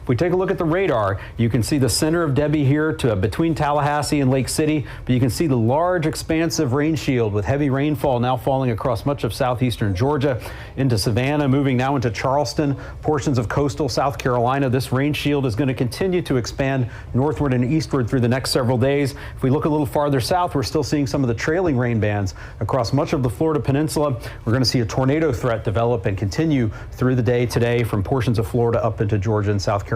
If we take a look at the radar, you can see the center of Debby here to between Tallahassee and Lake City, but you can see the large expansive rain shield with heavy rainfall now falling across much of southeastern Georgia into Savannah, moving now into Charleston, portions of coastal South Carolina. This rain shield is going to continue to expand northward and eastward through the next several days. If we look a little farther south, we're still seeing some of the trailing rain bands across much of the Florida peninsula. We're going to see a tornado threat develop and continue through the day today from portions of Florida up into Georgia and South Carolina.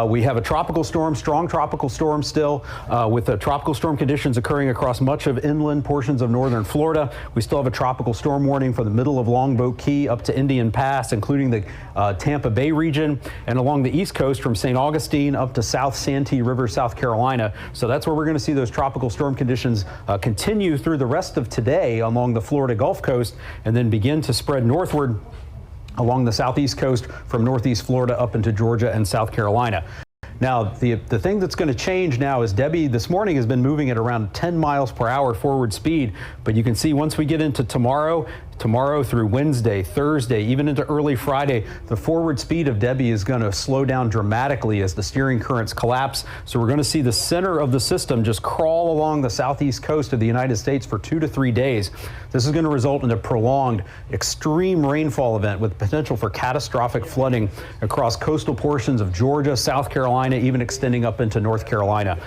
We have a tropical storm, strong tropical storm still, with tropical storm conditions occurring across much of inland portions of northern Florida. We still have a tropical storm warning from the middle of Longboat Key up to Indian Pass, including the Tampa Bay region, and along the east coast from St. Augustine up to South Santee River, South Carolina. So that's where we're going to see those tropical storm conditions continue through the rest of today along the Florida Gulf Coast, and then begin to spread northward along the southeast coast from northeast Florida up into Georgia and South Carolina. Now, the thing that's going to change now is Debby this morning has been moving at around 10 miles per hour forward speed, but you can see once we get into tomorrow through Wednesday, Thursday, even into early Friday, the forward speed of Debby is going to slow down dramatically as the steering currents collapse. So we're going to see the center of the system just crawl along the southeast coast of the United States for 2 to 3 days. This is going to result in a prolonged extreme rainfall event with potential for catastrophic flooding across coastal portions of Georgia, South Carolina, even extending up into North Carolina.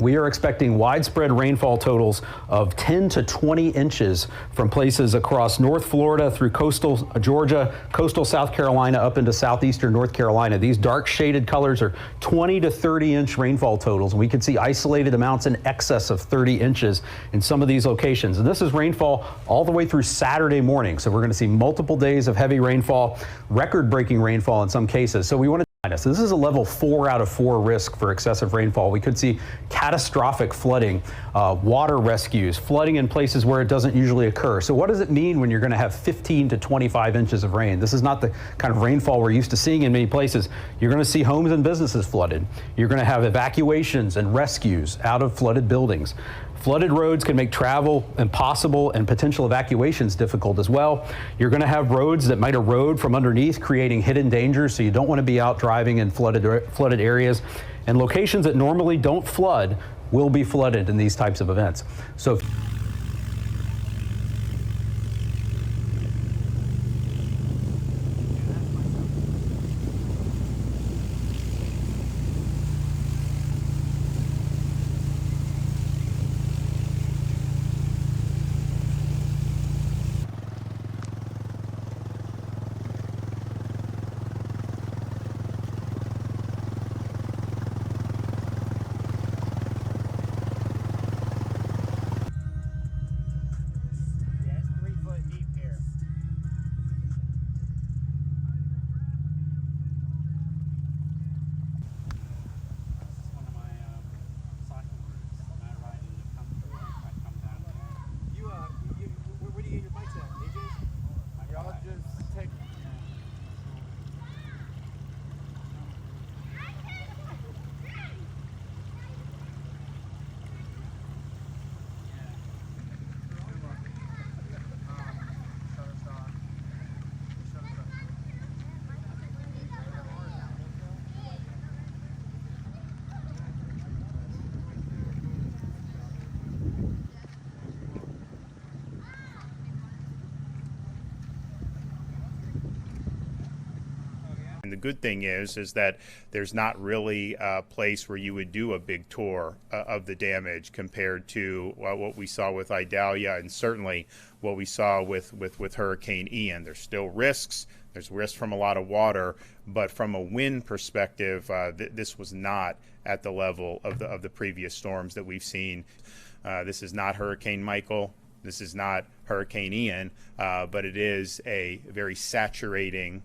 We are expecting widespread rainfall totals of 10 to 20 inches from places across North Florida through coastal Georgia, coastal South Carolina, up into southeastern North Carolina. These dark shaded colors are 20 to 30 inch rainfall totals. We could see isolated amounts in excess of 30 inches in some of these locations. And this is rainfall all the way through Saturday morning. So we're going to see multiple days of heavy rainfall, record-breaking rainfall in some cases. So we want to So this is a level 4 out of 4 risk for excessive rainfall. We could see catastrophic flooding, water rescues, flooding in places where it doesn't usually occur. So what does it mean when you're going to have 15 to 25 inches of rain? This is not the kind of rainfall we're used to seeing in many places. You're going to see homes and businesses flooded. You're going to have evacuations and rescues out of flooded buildings. Flooded roads can make travel impossible and potential evacuations difficult as well. You're going to have roads that might erode from underneath, creating hidden dangers, so you don't want to be out driving in flooded areas. And locations that normally don't flood will be flooded in these types of events. So And the good thing is that there's not really a place where you would do a big tour of the damage compared to what we saw with Idalia and certainly what we saw with Hurricane Ian. There's still risks. There's risk from a lot of water, but from a wind perspective, this was not at the level of the previous storms that we've seen. This is not Hurricane Michael. This is not Hurricane Ian, but it is a very saturating,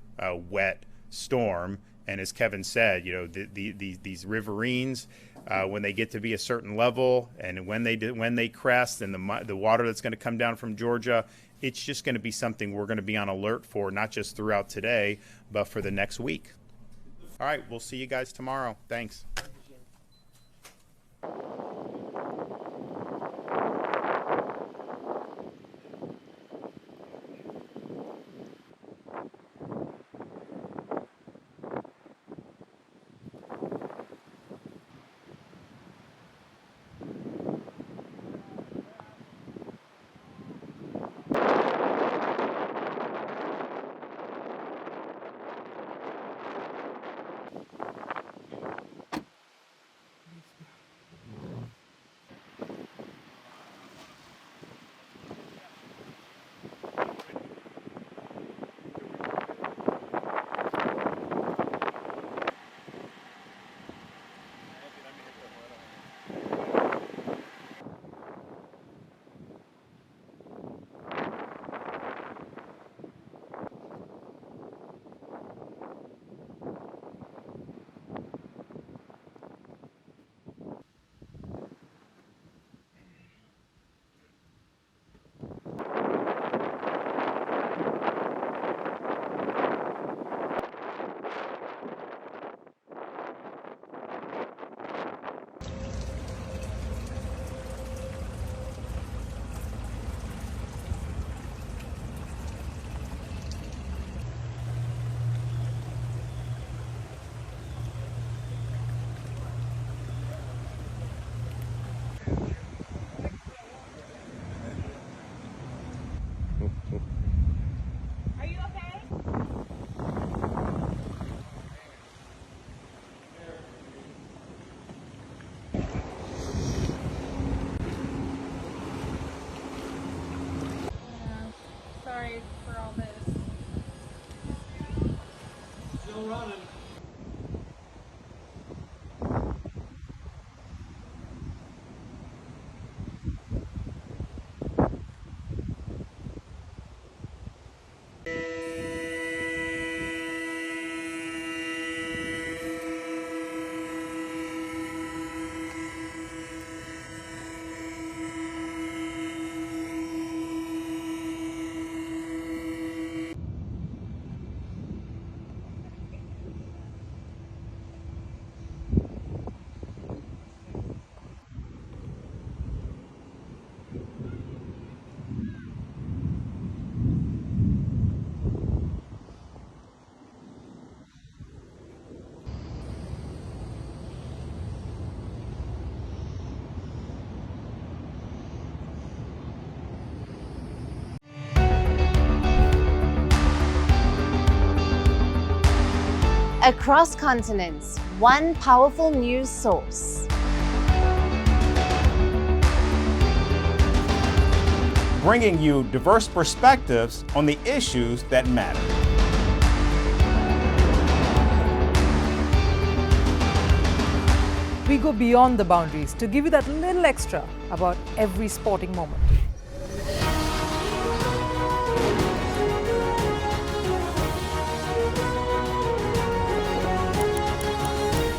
wet storm. And as Kevin said, you know, these riverines, when they get to be a certain level, and when they crest, and the water that's going to come down from Georgia, it's just going to be something we're going to be on alert for, not just throughout today, but for the next week. All right, we'll see you guys tomorrow. Thanks. Across continents, one powerful news source. Bringing you diverse perspectives on the issues that matter. We go beyond the boundaries to give you that little extra about every sporting moment.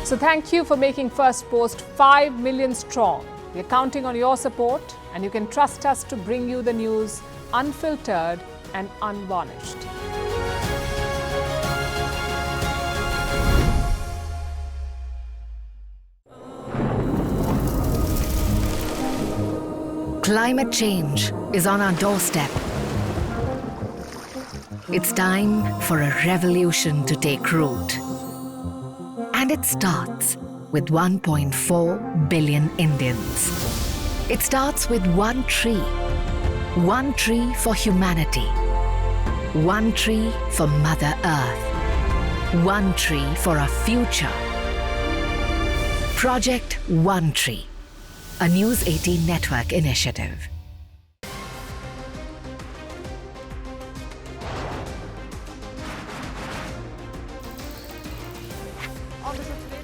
So thank you for making Firstpost 5 million strong. We're counting on your support, and you can trust us to bring you the news unfiltered and unvarnished. Climate change is on our doorstep. It's time for a revolution to take root. And it starts with 1.4 billion Indians. It starts with one tree for humanity, one tree for Mother Earth, one tree for our future. Project One Tree, a News 18 network initiative. On the show today,